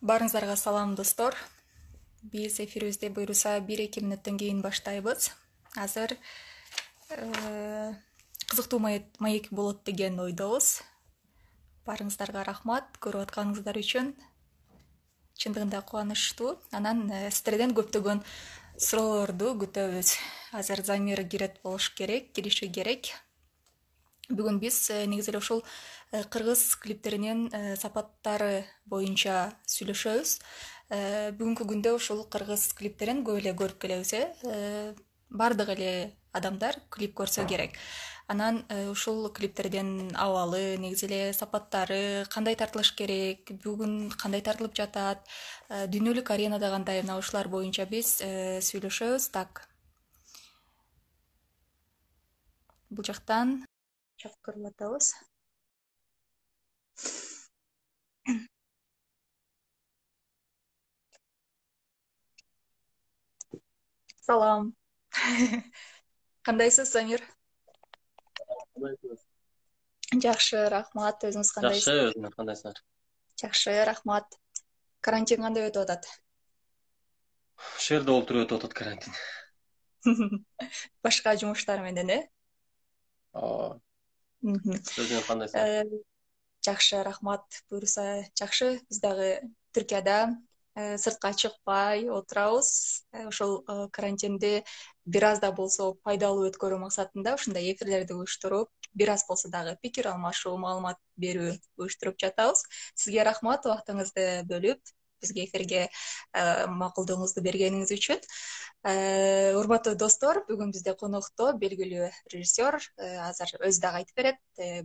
Барыңыздарга салам достор. Биз эфирибизди буйруса 1-2 мүнөттөн кийин баштайбыз. Азыр кызыктуу маек болот деген ойдобуз. Барыңыздарга рахмат көрүп атканыңыздар үчүн. Чындыгында кубанычтуу. Анан сиздерден көптөгөн суроолорду күтөбүз. Азыр Замир кириши керек. Бүгүн биз негизи эле ушул кыргыз клиптеринин сапаттары боюнча сүйлөшөбүз. Бүгүнкү күндө ушул кыргыз клиптерин көп эле көрүп келебиз. Бардык эле адамдар клип көрсө керек. Анан ушул клиптердин абалы, негизи эле сапаттары кандай тартылыш керек, бүгүн кандай тартылып жатат, дүйнөлүк аренада кандай, мына ушулар боюнча биз сүйлөшөбүз. Так. Бул жактан чакырып атабыз. Салам. Кандайсыз, Замир? Жакшы, рахмат. Өзүңүз кандайсыз? Жакшы, өзүңөр кандайсыңар? Жакшы, рахмат. Карантин кандай өтүп атат? Ушул жерде олтуруп өтүп атат карантин. Башка жумуштар менен, Ооба. Мгм. Өзүңөр кандайсыңар? Жакшы, рахмат. Буюрса жакшы. Биз дагы Түркияда сыртка чыкпай отурабыз. Ошол карантинди бир аз да болсо пайдалуу өткөрүү максатында ушундай эфирлерди уюштуруп, бир аз болсо дагы пикир алмашуу, маалымат берүү уюштуруп жатабыз. Сизге рахмат убактыңызды бөлүп, бизге эфирге макулдугуңузду бергениңиз үчүн. Урматтуу достор, бүгүн бизде конокто белгилүү режиссер, азыр өзү дагы айтып берет,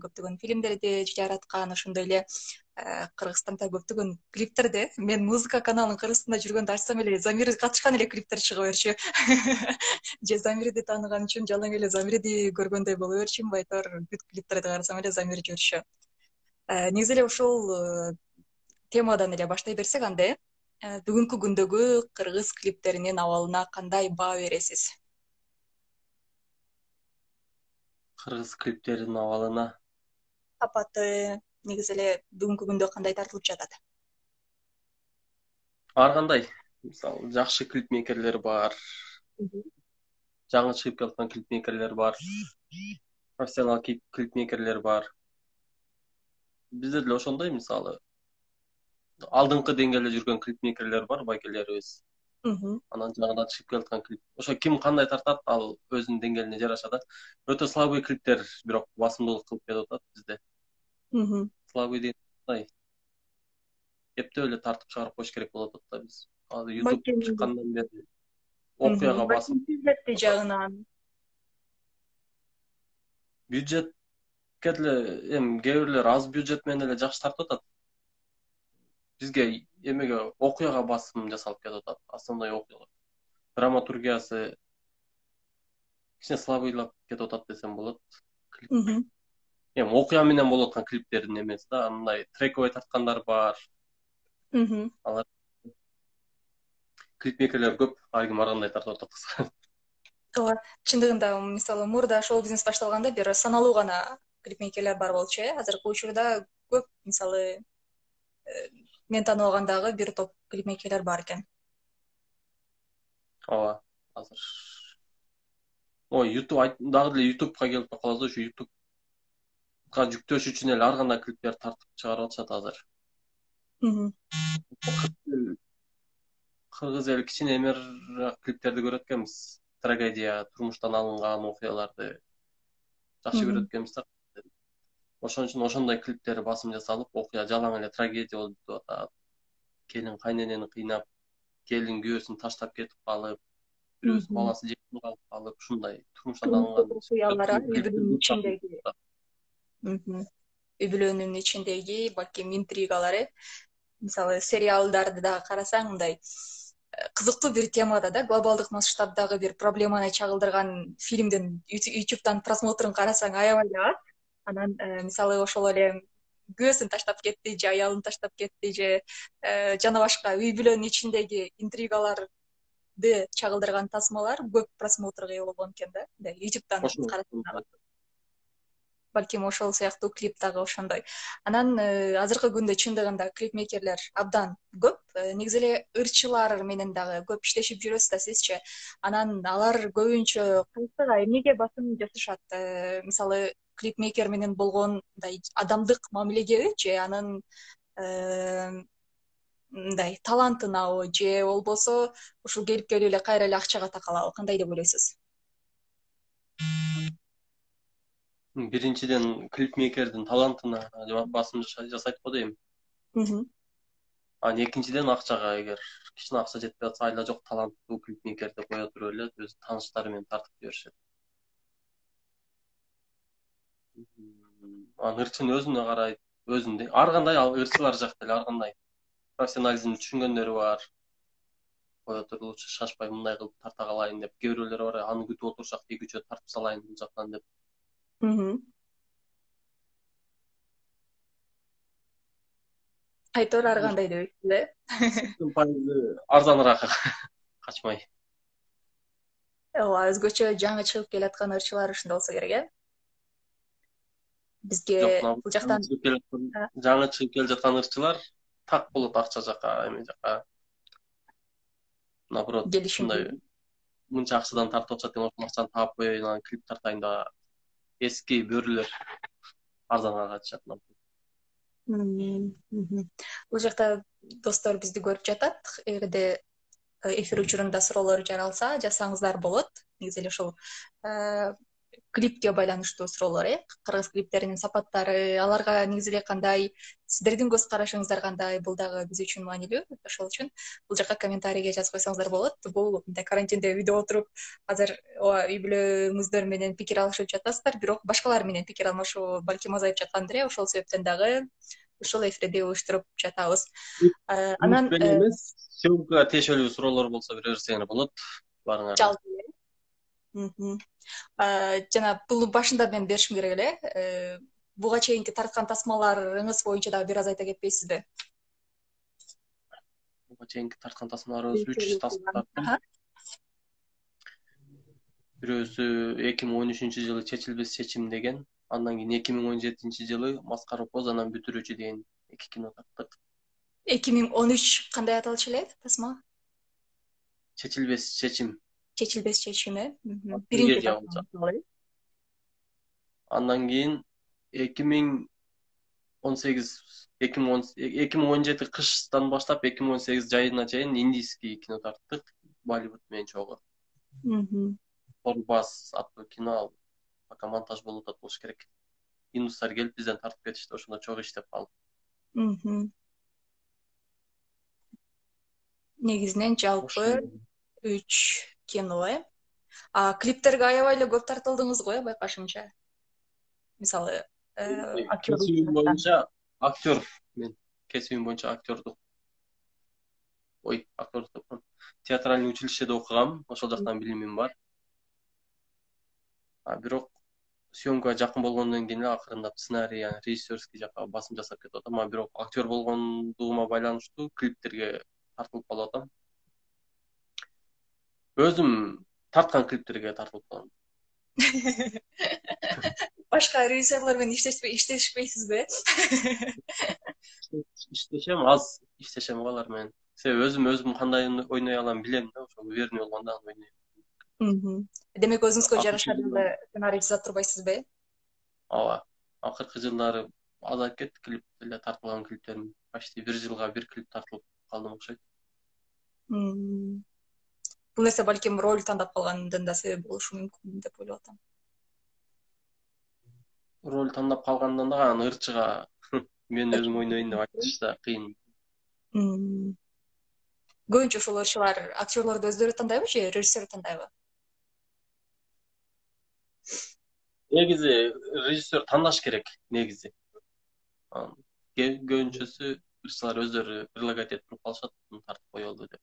көптөгөн фильмдерди жараткан, ошондой эле Кыргызстанда көптөгөн клиптерди. Мен музыка каналын Кыргызстанда жүргөндө ачсам эле Замир катышкан эле клиптер чыга берчү. Же Замирди тааныган үчүн жалаң эле Замирди көргөндөй боло берчүмүн, байтор бүт клиптерди карасам эле Замир жүрүшү. Негизи эле ушул темадан эле баштай берсек анда, бүгүнкү күндөгү кыргыз клиптеринин абалына кандай баа бересиз? Кыргыз клиптеринин абалына Сапаты негизи эле бүгүнкү күндө кандай тартылып жатат? ар кандай. Мисалы, жакшы клипмейкерлер бар, жаңы чыгып келаткан клипмейкерлер бар, профессионал клипмейкерлер бар. Бизде деле ошондой, мисалы, алдыңкы деңгээлде жүргөн клипмейкерлер бар, байкелерибиз. Анан жаңыдан чыгып келаткан клип. Ошо ким кандай тартат, ал өзүнүн деңгээлине жараша да. Өтө слабый клиптер бирок басымдуулук кылып келип атат бизде. Слабый деген эптеп эле тартып чыгарып коюш керек болуп атат да биз. Азыр YouTube чыккандан бери окуяга басып бюджетти жагынан бюджетке деле эми кээ бирлер аз бюджет менен эле жакшы тартып атат. Бизге эмеге окуяга басым жасалып кетип атат. Основной окуя. Драматургиясы кичине слабыйлап кетип атат десем болот. Эми окуя менен болуп аткан клиптердин эмеси да, андай трековый тарткандар бар. Алар клипмейкерлер көп, ар ким ар кандай тартып атат кыска. Ооба, чындыгында мисалы мурда шоу бизнес башталганда бир саналуу гана клипмейкерлер бар болчу, Азыркы учурда көп, мисалы мен таанып алгандагы бир топ клипмейкерлер бар экен. Ооба, азыр ой, YouTube дагы деле YouTubeга келип калабыз, ушу YouTubeга жүктөш үчүн эле ар кандай клиптер тартып чыгарып атышат азыр. Кыргыз эл кичине эмераак клиптерди көрөт экенбиз. Трагедия, турмуштан алынган окуяларды жакшы көрөт экенбиз да. Ошон үчүн ошондой клиптер басым жасалып, окуя жалаң эле трагедия болуп бүтүп атат. Келин кайненени кыйнап, келин күйөөсүн таштап кетип калып, бирөөсү баласы жеңип калып калып, ушундай турмуштан алынган окуялар үй бүлөнүн ичиндеги балким интригалар, мисалы сериалдарды дагы карасаң, мындай кызыктуу бир темада да, глобалдык масштабдагы бир проблеманы чагылдырган фильмдин YouTube'дан просмотрун карасаң аябай эле аз. Анан мисалы ошол эле күйөөсүн таштап кетти же аялын таштап кетти же жана башка үй бүлөнүн ичиндеги интригаларды чагылдырган тасмалар көп просмотрго ээ болгон экен да. YouTube'дан карасаң. балким ошол сыяктуу клип дагы ошондой. Анан азыркы күндө чындыгында клипмейкерлер абдан көп. Негизи эле ырчылар менен дагы көп иштешип жүрөсүз да сизчи. Анан алар көбүнчө кайсыга эмнеге басым жасашат? Мисалы клипмейкер менен болгондай адамдык мамилегеби же анын мындай талантынабы же болбосо ушул келип келип эле кайра эле акчага такалабы? Кандай деп ойлойсуз? Биринчиден клипмейкердин талантына басым жасайт го дейм. Анан экинчиден акчага, эгер кичине акча жетпей атса, айла жок таланттуу клипмейкерди кое туруп эле өз тааныштары менен тартып жиберишет. Анан ырчын өзүнө карайт, өзүндө ар кандай ырчылар жакта эле ар кандай профессионализмди түшүнгөндөрү бар. Кое туруп лучше шашпай мындай кылып тарта калайын деп, кээ бирөөлөр бар, аны күтүп отурушак, экичөө тартып салайын бул жактан деп. Айтор ар кандай деп Сүттүн пайызы арзаныраак качмай. ооба, өзгөчө жаңы чыгып келаткан ырчылар ушундай болсо керек, Жок, бизге бул жактан жаңы чыгып келе жаткан ырчылар так болот акча жака, эме жака. Наоборот, мындай мынча акчадан тартып атышат деген ошол акчаны таап коеюн, анан клип тартайын да эски бөрүлөр арзанга качышат. Бул жакта достор бизди көрүп жатат. Эгерде эфир учурунда суроолор жаралса, жазсаңыздар болот. Негизи эле ушул клипке байланыштуу суроолор, кыргыз клиптеринин сапаттары, аларга негизи эле кандай, сиздердин көз карашыңыздар кандай, бул дагы биз үчүн маанилүү. Ошол үчүн бул жака комментарийге жазып койсоңуздар болот. Бул мындай карантинде үйдө отуруп, азыр үй бүлөңүздөр менен пикир алышып жатасыздар, бирок башкалар менен пикир алмашуу балким азайып жаткандыр, ошол себептен дагы ушул эфирди уюштуруп жатабыз. Анан эмес, сөмкөгө тиешелүү суроолор болсо берсеңер болот. Барыңар. Жана бул башында мен беришим керек эле. Буга чейинки тарткан тасмаларыңыз боюнча дагы бир аз айта кетпейсизби? Буга чейинки тарткан тасмаларыбыз 3 тасма тарттым. Бирөөсү 2013-жылы чечилбес чечим деген, андан кийин 2017-жылы маскара поз, анан бүтүрүүчү деген 2 кино тарттык. 2013 кандай аталчу эле тасма? Чечилбес чечим. Чечилбес чечими. Биринчи тасма. Андан кийин 2017 кыштан баштап 2018 жайына чейин индийский кино тарттык, Болливуд менен чогуу. Орбас аттуу кино, пока монтаж болуп атат болуш керек. Индустар келип бизден тартып кетишти, ошондо чогуу иштеп калып. Негизинен жалпы 3 кино. Клиптерге аябай эле көп тартылдыңыз го, байкашымча. Мисалы, кесибим боюнча актер, мен кесибим боюнча актердук. Актердук. Театральный училищеде окугам, ошол жактан билимим бар. Бирок съемкага жакын болгондон кийин акырындап сценарий, режиссерский жака басым жасап кетип атам. Бирок актер болгондугума байланыштуу клиптерге тартылып калып атам. Өзүм тарткан клиптерге тартылып калам. Башка режиссерлор менен иштешпейсизби? Иштешем, аз иштешем алар менен. Себеби өзүм кандай ойной алам билем да, ошол уверенный болгондо аны ойнойм. Демек өзүңүзгө жараша деле сценарий жаза турбайсызбы? Ооба. Акыркы жылдары азайып кетти клип деле тартылган клиптерим. Почти 1 жылга 1 клип тартылып калдым окшойт. Бул нерсе балким роль тандап калгандын да себеби болушу мүмкүн деп ойлоп атам. Роль тандап калгандан да аны ырчыга мен өзүм ойнойн деп айтыш да кыйын. Көбүнчө ушул ырчылар актерлорду өздөрү тандайбы же режиссер тандайбы? Негизи режиссер тандаш керек, негизи. Көбүнчөсү ырчылар өздөрү предлагать этип туруп калышат, тартып коелу деп.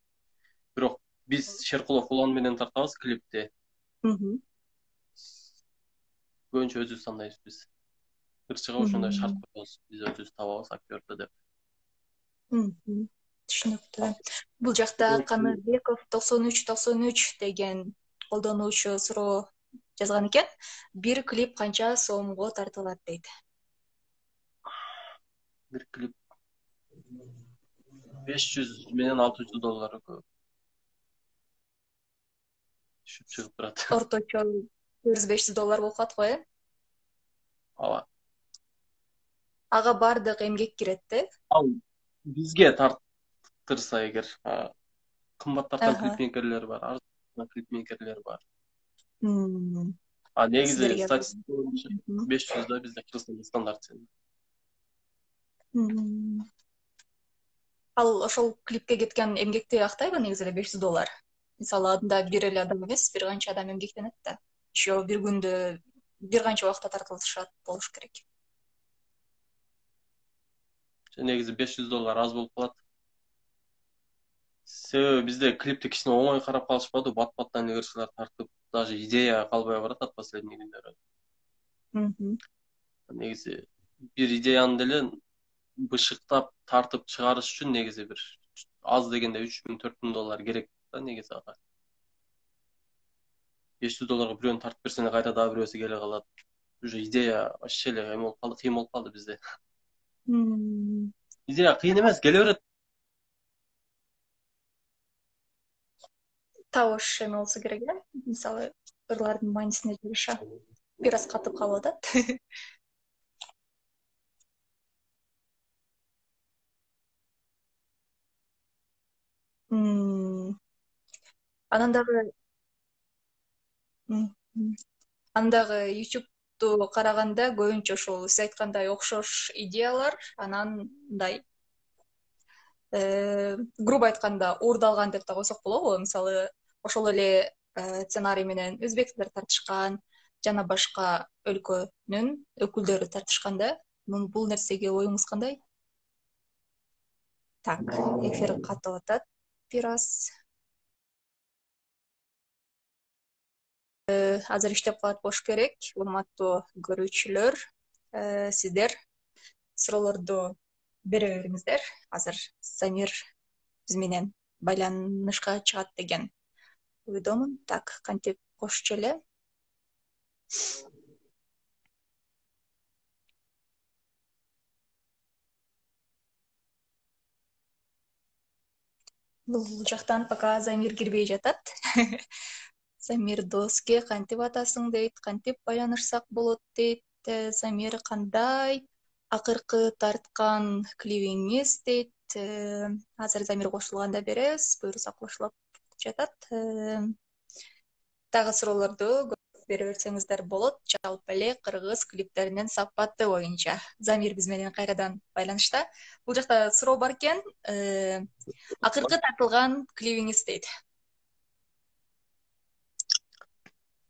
Бирок биз Шеркулов улан менен тартабыз клипти. Көбүнчө өзүбүз тандайбыз биз. Ырчыга ошондой шарт коебуз, биз өзүбүз табабыз актерди деп. Түшүнүктүү. Бул жакта Каныбеков 93 деген колдонуучу суроо жазган экен. Бир клип канча сомго тартылат дейт. Bir klip 500 менен 600 доллар түшүп чыгып турат. Орточо 400-500 доллар болуп калат го, Ооба. Ага бардык эмгек кирет да. Ал бизге тарттырса эгер, кымбат тарткан Ага. клипмейкерлер бар, арзан клипмейкерлер бар. Мм. Негизи Сиздерге. статистика боюнча 500 да бизде Кыргызстанда стандарт. Мм. Ал ошол клипке кеткен эмгекти актайбы негизи эле 500 доллар. Мисалы анда бир эле адам эмес, бир канча адам эмгектенет да. Еще бир күндө бир канча убакытта тартылышат болуш керек. Негизи 500 доллар аз болуп калат. Себеби бизде клипти кичине оңой карап калышпады, бат-баттан эле кырсылар тартып, даже идея калбай барат от последний күндөрү. Негизи бир идеяны деле бышыктап тартып чыгарыш үчүн негизи бир аз дегенде 3000-4000 доллар керек да негизи ага. 500 долларга бирөөнү тартып берсең кайра дагы бирөөсү келе калат. Уже идея вообще эле кыйын болуп калды бизде. Идея кыйын эмес, келе берет. Табыш эме болсо керек эле. Мисалы ырлардын маанисине жараша бир аз катып калып атат. Анан дагы YouTube'ду караганда көбүнчө ошол сиз айткандай окшош идеялар, анан мындай грубо айтканда уурдалган деп да койсок болобу. Мисалы ошол эле сценарий менен өзбектер тартышкан жана башка өлкөнүн өкүлдөрү тартышкан да. Бул нерсеге оюңуз кандай? Так, эфир катып атат бир аз. Азыр иштеп калат болуш керек. Урматтуу көрүүчүлөр, сиздер суроолорду бере бериңиздер. Азыр Замир биз менен байланышка чыгат деген ойдомун. Так, кантип кошчу эле. Бул жактан пока Замир кирбей жатат. Замир доске кантип атасың дейт, кантип байланышсак болот дейт. Замир кандай? Акыркы тарткан клибиңиз дейт. Азыр Замир кошулганда беребиз, буюрса кошулуп жатат. Дагы суроолорду бере берсеңиздер болот. Жалпы эле кыргыз клиптеринин сапаты боюнча. Замир биз менен кайрадан байланышта. Бул жакта суроо бар экен. Акыркы тартылган клибиңиз дейт.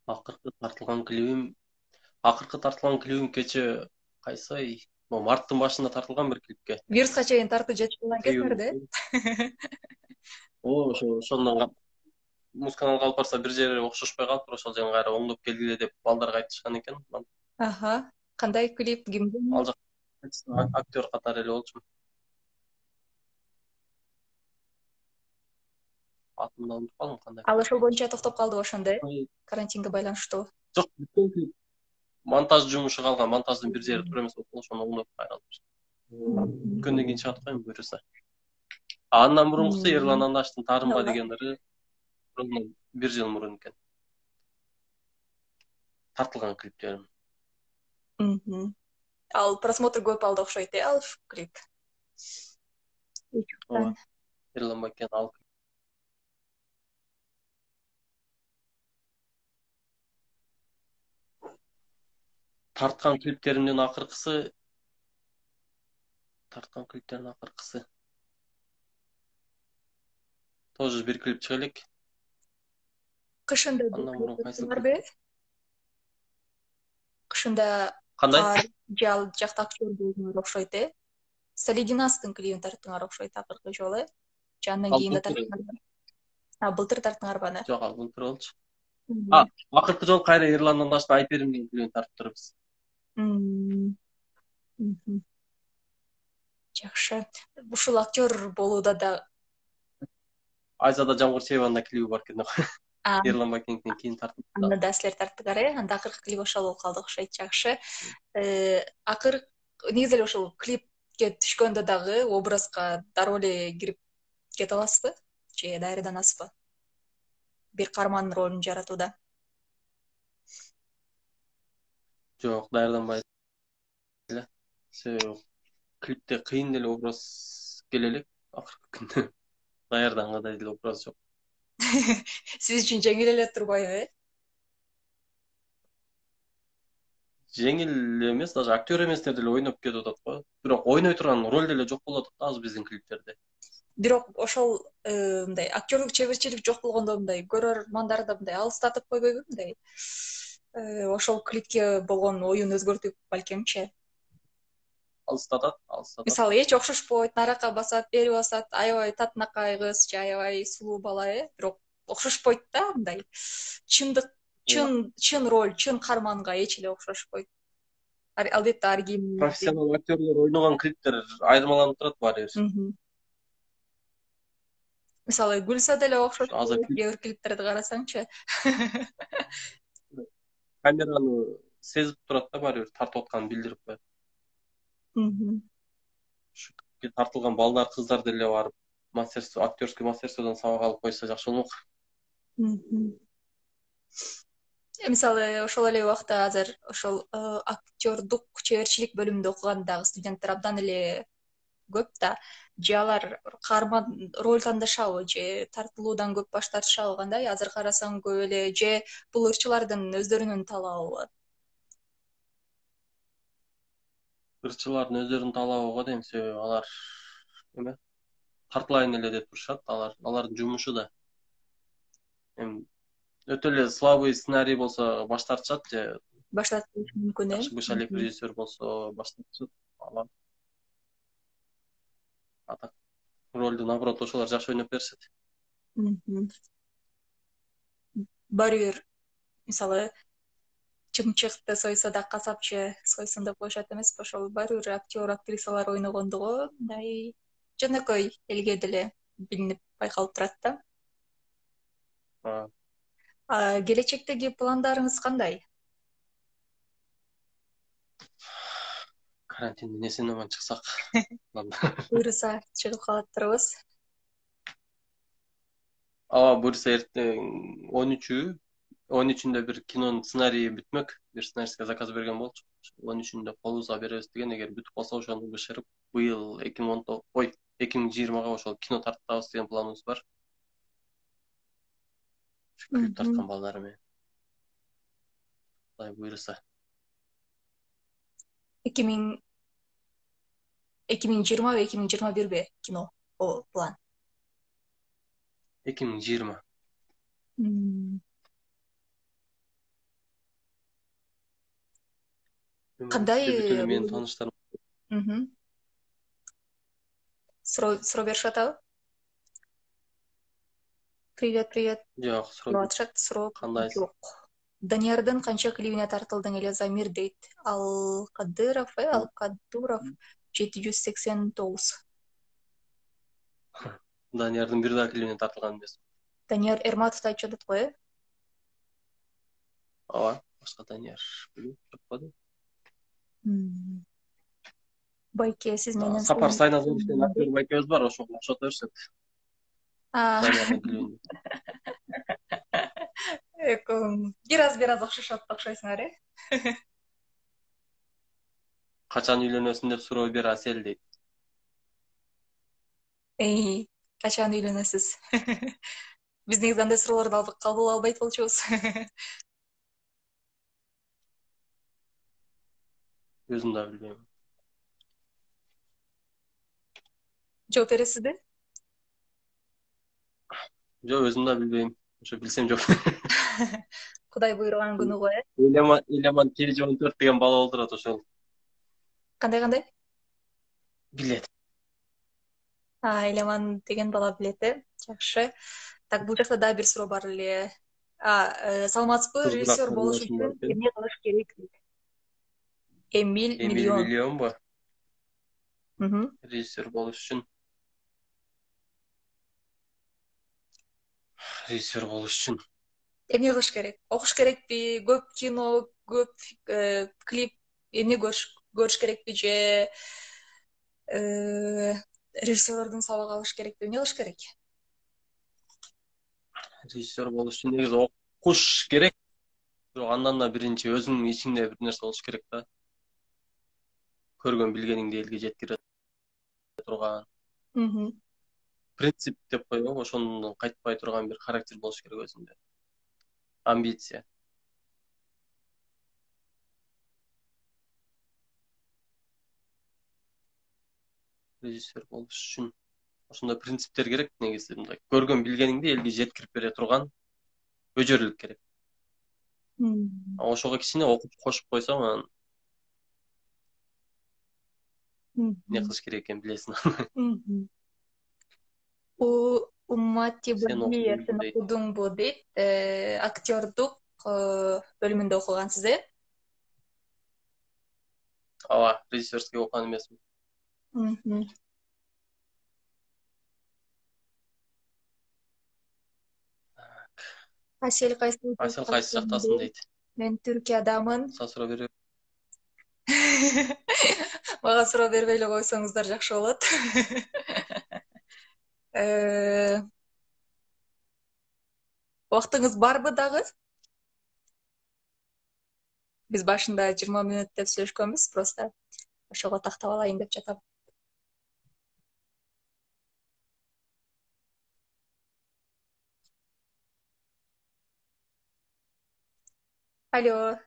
Акыркы тартылган клибим кече кайсы ай? Марттын башында тартылган бир клипке. Вирусқа чейин тартып жатышкан кездерде. Ошондон музыканы алып барса бир жери окшошпой калып, ошол жерин кайра оңдоп келгиле деп балдарга айтышкан экен. Аха. Кандай клип, кимдин? Ал жак актер катары эле болчу. Атымды унутуп калдым кандай. Ал ошол боюнча токтоп калды ошондо, карантинге байланыштуу. Жок, бүткөн клип. Монтаж жумушу калган, монтаждын бир жери туура эмес болуп калды, ошону оңдоп кайра алып. Бүткөндөн кийин чыгат коюм буюрса. Андан мурункусу Эрлан Андаштын Тарымба деген ыры бир жыл мурун экен. Тартылган клиптерим. Ал просмотр көп алды окшойт, ал клип. Эрлан Бакен ал тарткан клиптеримдин акыркысы тоже бир клип чыга элек. Кышында барбы? Кышында кандай? Жал жакта актер болгонго окшойт, Салидинастын клибин тарттыңар окшойт акыркы жолу. Жандан кийин да тарттыңар. Былтыр тарттыңарбы аны? Жок, ал былтыр болчу. Акыркы жолу кайра Эрлан Андаштын Айперим деген клибин тартып турбуз. Жакшы. Ушул актер болууда да Айзада Жамгыр Чейванда клиби бар экен. А, Ерлан Бакиевден кейін тартылып аны да силер тарттыңар, анда акыркы клип ошол болуп калды окшойт. Жакшы. Акыркы негизи эле ошол клипке түшкөндө дагы образга дароо эле кирип кете аласызбы? Же даярданасызбы? Бир каармандын ролун жаратууда. жоқ, даярданбай эле. Себеби клипте кыйын деле образ келе элек акыркы күндө. Даярдангандай деле образ жок. Сиз үчүн жеңил эле турбайбы, Жеңил эмес, даже актер эместер деле ойноп кетип атат го. Бирок ойной турган роль деле жок болуп атат да азыр биздин клиптерде. Бирок ошол мындай актерлук чеберчилик жок болгондо мындай көрөрмандарды мындай алыстатып койбойбу мындай? Ошол клипке болгон оюн өзгөртүп балкимчи. Алыстатат. Мисалы эч окшошпойт, наракка басат, бери басат, аябай татынакай кыз же аябай сулуу бала, бирок окшошпойт да мындай. Чындык, чын роль, чын каарманга эч эле окшошпойт. Албетте ар ким Профессионал актерлер ойногон клиптер айырмаланып турат баары бир. Мисалы Гүлса деле Азыр окшошпойт, кээ бир клиптерди карасаңчы. камераны сезип турат да баары бир тартып атканын билдирип коет. Ушу клипке тартылган балдар, кыздар деле барып мастерство, актерский мастерстводон сабак алып койсо жакшы болмок. Мисалы ошол эле убакта азыр ошол актердук чеберчилик бөлүмүндө окуган дагы студенттер абдан эле көп да. Же алар каарман роль тандашабы, же тартылуудан көп баш тартышабы кандай? Азыр карасаң көп эле, же бул ырчылардын өздөрүнүн талабыбы? Ырчылардын өздөрүнүн талабы го дейм, себеби алар эме тартылайын эле деп турушат. Алардын жумушу да. Эми өтө эле слабый сценарий болсо баш тартышат, же Баш тартышы мүмкүн, жакшы быша элек режиссер болсо баш тартышат. Алар атак ролду наоборот ошолор жакшы ойноп беришет. Баары бир мисалы чымчыкты сойсо да касапчы сойсун деп коюшат эмеспи? Ошол баары бир актер, актрисалар ойногондугу мындай жөнөкөй элге деле билинип байкалып турат да. Келечектеги пландарыңыз кандай? Карантинден эсен аман чыксак. Буюрса чыгып калаттырбыз. Буюрса эртең 13-үндө бир кинонун сценарийи бүтмөк. Бир сценарийге заказ берген болчу. 13-үндө колубузга беребиз деген. Эгер бүтүп калса ошону бышырып, быйыл 2020-га ошол кино тарттабыз деген планыбыз бар. Клип тарткан балдар менен. Кудай буйруса. 2020-2021 кино о план? 2020. Кандай бүт эле менин тааныштарым суроо беришип атабы? Привет. жок, суроо кандай жок. Даниярдын канча клибине тартылдың эле Замир дейт. Ал Кадыров 789. Даниярдын бир да клибине тартылган эмес. Данияр Эрматовду айтып жатат го, Ооба, башка Данияр жок го. Байке, сиз менен Сапар Сайназарович деген актер байкебиз бар, ошого окшото беришет. Даниярдын клибине. Бир аз окшошот окшойсуңар, Качан үйлөнөсүң деп суроо бер Асел дейт. Качан үйлөнөсүз? Биз негизи андай суроолорду кабыл албайт болчубуз. Өзүм да билбейм. Жооп бересизби? Жок, өзүм да билбейм. Ошо билсем жок. Кудай буйруган күнү го, Элеман Тележон 4 деген бала олтурат ошол. Кандай? Билет. Элеман деген бала билет, жакшы. Так, бул жакта дагы бир суроо бар эле. Саламатсызбы, режиссер болуш үчүн эмне кылыш керек? Эмиль Миллионбу? Режиссер болуш үчүн эмне кылыш керек? Окуш керекпи? Көп кино, көп клип эмне көрүш керекпи же режиссерлордун сабак алыш керекпи? Эмне кылыш керек? Режиссер болуш үчүн негизи окуш керек. Бирок андан да биринчи өзүңүн ичиңде бир нерсе болуш керек да. Көргөн билгениңди элге жеткире турган Мгм. принцип деп коебу, ошондон кайтпай турган бир характер болуш керек өзүндө. Амбиция. Режиссер болуш үчүн ошондой принциптер керек негизи. Мындай көргөн билгениңди элге жеткирип бере турган өжөрлүк керек. Мгм. Ошого кичине окуп кошуп койсоң, анан эмне Мгм. кылыш керек экенин билесиң. Мгм. Уммати Сен окудуң Багиевдин дейт. окудуңбу дейт. Актёрдук бөлүмүндө окугансыз, э? Ооба, режиссерский окуган эмесмин. Мгм. Асель кайсы Асел жакта кайсы экен жактасың дейт. дейт. Мен Түркиядамын. Мага суроо бербей. Мага суроо бербей эле койсоңуздар жакшы болот. Э, Убактыңыз барбы дагы? Биз башында 20 мүнөт деп сүйлөшкөнбүз, просто ошого тактап алайын деп жатам. Алло,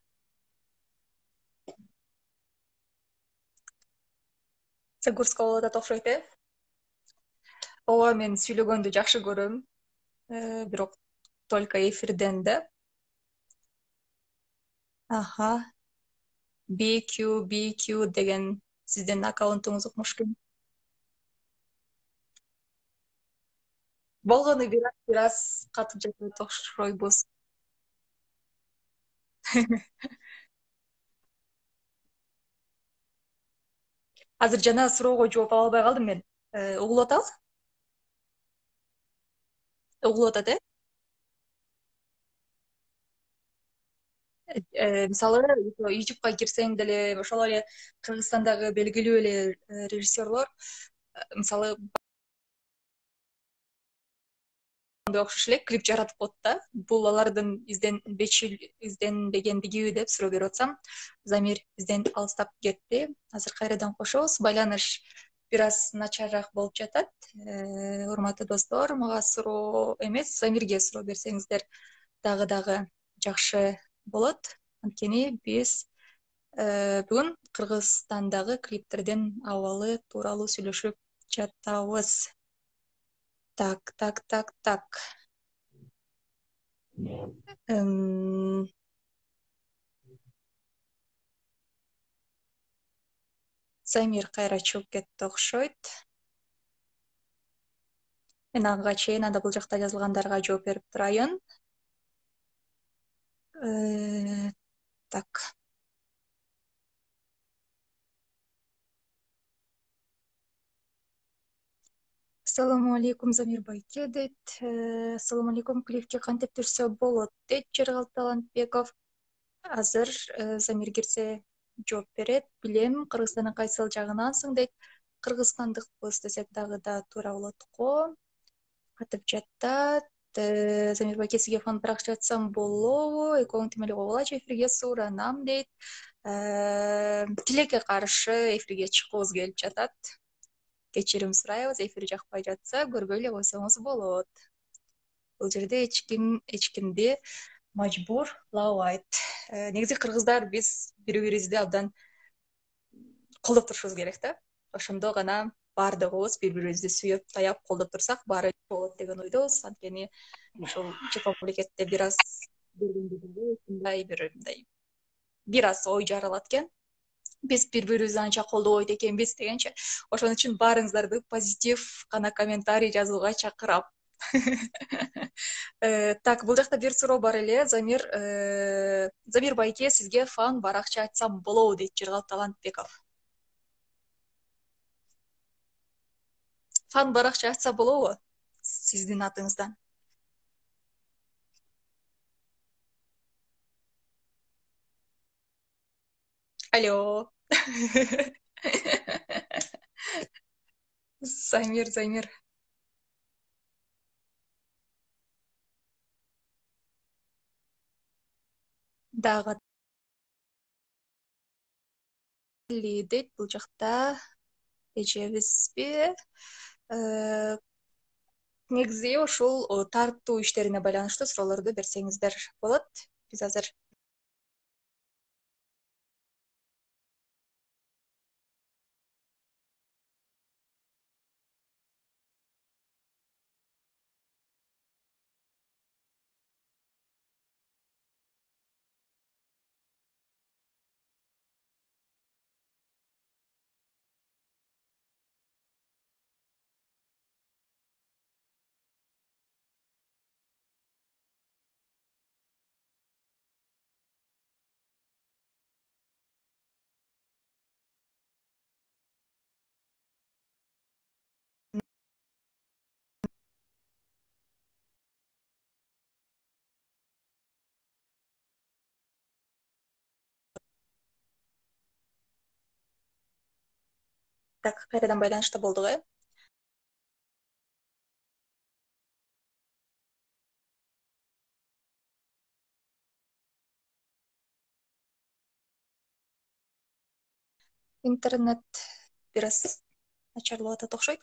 Загурска болуп атат окшойт, э? Ооба, мен сүйлөгөндү жакшы көрөм, бирок только эфирден да. Аха, BQ деген сиздин аккаунтуңуз укмуш. Болгону бир аз катып жатат окшойбуз. Азыр жана суроого жооп ала албай калдым мен. Угулуп атабы? Угулуп атат, э? Мисалы, YouTube'га кирсең деле ошол эле Кыргызстандагы белгилүү эле режиссерлор, мисалы, окшош эле клип жаратып коет да. Бул алардын изденбегендигиби деп суроо берип атсам, Замир бизден алыстап кетти. Азыр кайрадан кошобуз. Байланыш бир аз начарыраак болуп жатат. Урматтуу достор, мага суроо эмес, Замирге суроо берсеңиздер дагы жакшы болот. Анткени биз бүгүн Кыргызстандагы клиптердин абалы тууралуу сүйлөшүп жатабыз. Так. Замир кайра чыгып кетти окшойт. Мен ага чейин анда бул жакта жазылгандарга жооп берип турайын. Так. Ассаламу алейкум, Замир байке дейт. Ассаламу алейкум, клипке кантип түшсө болот дейт Жергалт Талантбеков. Азыр Замир кирсе жооп берет. Билем, Кыргызстандын кайсыл жагынансың дейт. Кыргызстандыкпыз десек дагы да туура болот го. Катып жатат. Замир байке, сизге фан баракча ачсам болобу? Экөөң тим эле кобулачы эфирге суранам дейт. Тилекке каршы эфирге чыккыбыз келип жатат. Кечирим сурайбыз, эфир жакпай жатса көрбөй эле койсоңуз болот. Бул жерде эч кимди мажбурлабайт. Негизи кыргыздар биз бири-бирибизди абдан колдоп турушубуз керек да. Ошондо гана баардыгыбыз бири-бирибизди сүйөп, таяп, колдоп турсак баары болот деген ойдобуз. Анткени ушул чет мамлекетте бир аз бир аз ой жаралат экен. Биз бири-бирибизди анча колдобойт экенбиз дегенчи. Ошон үчүн баарыңыздарды позитив гана комментарий жазууга чакырам. Так, бул жакта бир суроо бар эле. Замир байке, сизге фан баракча ачсам болобу дейт Жергалт Талантбеков. Фан баракча ачса болобу сиздин атыңыздан? Алло. Замир, Замир. Дагы дейт бул жакта эжебизби? Э, Негизи ушул тартуу иштерине байланыштуу суроолорду берсеңиздер болот. Биз азыр так кайрадан байланышта болдук, э? Интернет бир аз начарлап атат окшойт.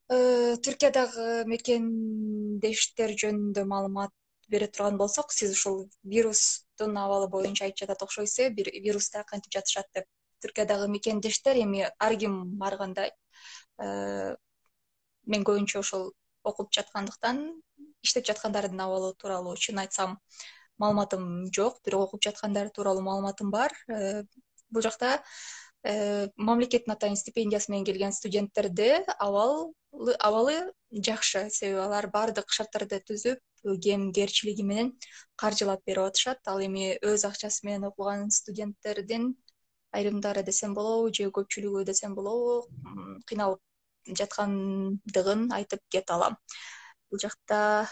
Түркиядагы мекендештер жөнүндө маалымат бере турган болсок, сиз ушул вирустун абалы боюнча айтып жатат окшойсуз, бир вируста кантип жатышат деп. Түркиядагы мекендештер эми ар ким баргандай мен көбүнчө ошол окуп жаткандыктан иштеп жаткандардын абалы тууралуу чын айтсам маалыматым жок, бирок окуп жаткандары тууралуу маалыматым бар. Бул жакта мамлекеттин атайын стипендиясы менен келген студенттерде абалы жакшы, себеби алар баардык шарттарды түзүп, кемгерчилиги менен каржылап берип атышат. Ал эми өз акчасы менен окуган студенттердин айрымдары десем болобу, же көпчүлүгү десем болобу, кыйналып жаткандыгын айтып кете алам. Бул жакта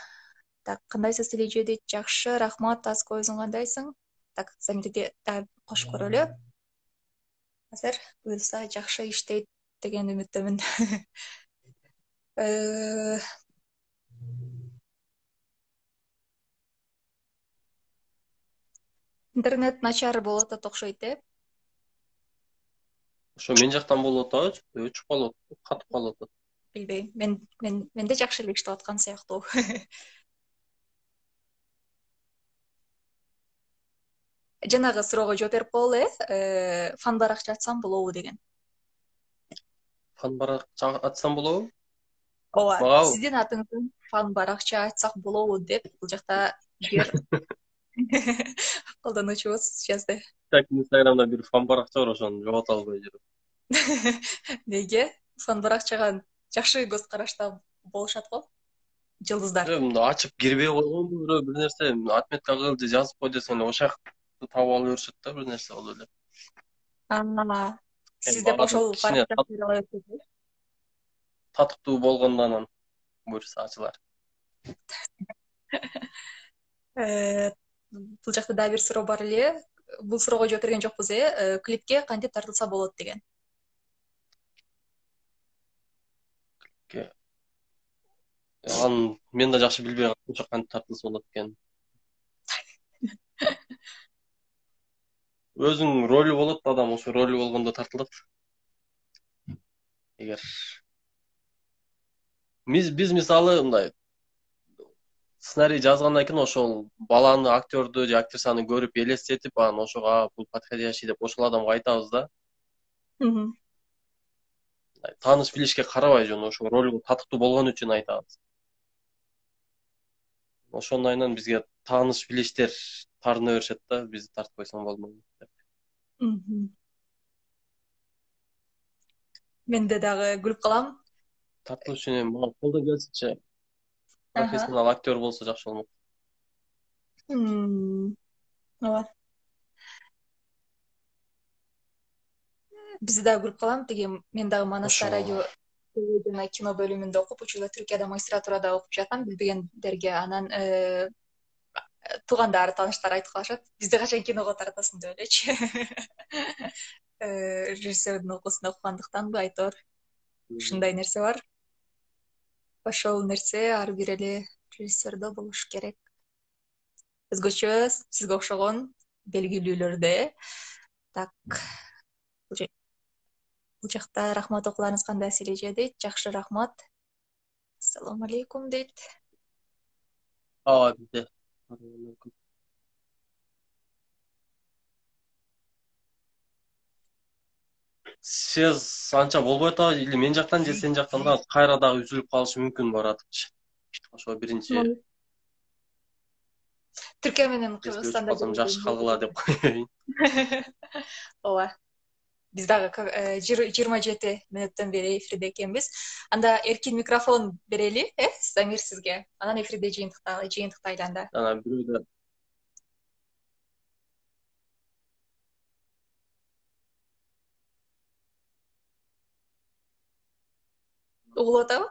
так, кандайсыз Тилеже дейт. Жакшы, рахмат. Аска, өзүң кандайсың? Так, Замирди да кошуп көрөлү. Азыр буюрса жакшы иштейт деген үмүттөмүн. Интернет начар болуп атат окшойт, э? Ошо мен жактан болуп атабы, өчүп калып, катып калып атат. Билбейм. Менде жакшы эле иштеп аткан сыяктуу. Жанагы суроого жооп берип коелу, фан баракча ачсам болобу деген. Фан баракча ачсам болобу? Ооба, Магабы? сиздин атыңыздан фан баракча ачсак болобу деп бул жакта бир колдонуучубуз жазды. Так, Инстаграмда бир фан баракча бар, ошону жогото албай жүрөм. Неге? Фан баракчага жакшы көз карашта болушат го. Жылдыздар. Мындай ачып кирбей койгонбу, бирөө бир нерсе отметка кыл же жазып кой десең ошол жакты таап ала беришет да, бир нерсе болуп эле. Сиз деп ошол кичине татыктуу болгондон буюрса ачылар. Бул жакта дагы бир суроо бар эле. Бул суроого жооп берген жокпуз, клипке кантип тартылса болот деген. Аны мен да жакшы билбей калдым, кантип тартылса болот экенин. Өзүнүн ролу болот, адам ошо ролу болгондо тартылат. Эгер биз мисалы мындай сценарий жазгандан кийин ошол баланы, актёрду же актрисаны көрүп элестетип, анан ошого бул подходящий деп ошол адамга айтабыз да. Тааныш билишке карабай, жөн ошол ролго татыктуу болгон үчүн айтабыз. Ошондон кийин бизге тааныш билиштер таарына беришет да, бизди тартып койсоң болмойт деп. Мен да дагы күлүп калам. Тартуу үчүн эми мага колдон келсинчи профессионал актер болсо жакшы болмок. Ооба. Бизди дагы күлүп калам. Тиги мен дагы Манаста радио жана кино бөлүмүндө окуп, учурда Түркияда магистратурада окуп жатам, билбегендерге. Анан туугандары тааныштары айтып калышат бизди качан киного тартасың деп элечи. Режиссердин окуусун окугандыктанбы айтор ушундай нерсе бар. Ошол нерсе ар бир эле режиссердо болуш керек. Өзгөчө сизге окшогон белгилүүлөрдө. Так, бул жакта рахмат, окууларыңыз кандай Сележе дейт. Жакшы, рахмат. Ассаламу алейкум дейт. ооба бизде связь анча болбой атабы, или мен жактан же сен жактан да кайра дагы үзүлүп калышы мүмкүн баратчы. Ошо биринчи Түркия менен өчүп Кыргызстанда калсам жакшы калгыла деп коеюн. ооба. Биз дагы 27 мүнөттөн бери эфирде экенбиз. Анда эркин микрофон берели, Замир сизге. Анан эфирде жыйынтыктайлы анда. Жана бирөөдө Угулуп атабы?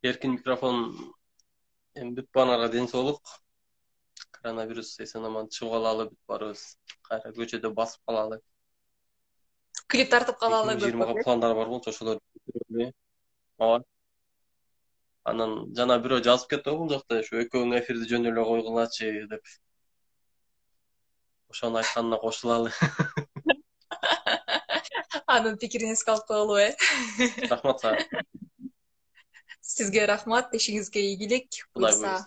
эркин микрофон бүт баанага ден соолук. Коронавирус эсен аман чыгып алалы, бүт баарыбыз кайра көчөдө басып калалы. Клип тартып калалы. 2020 пландар бар болчу, ошолор ооба. Анан жана бирөө жазып кетти бул жакта, ушу экөөң эфирди жөн эле койгулачы деп. Ошонун айтканына кошулалы. Анын пикирин эске алып коелу, Рахмат сага. Сизге рахмат, ишиңизге ийгилик. Буюрса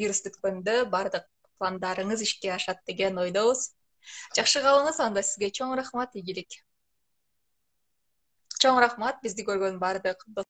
вирус бүткөндө бардык пландарыңыз ишке ашат деген ойдобуз. Жакшы калыңыз, анда сизге чоң рахмат, ийгилик. Чоң рахмат бизди көргөн бардык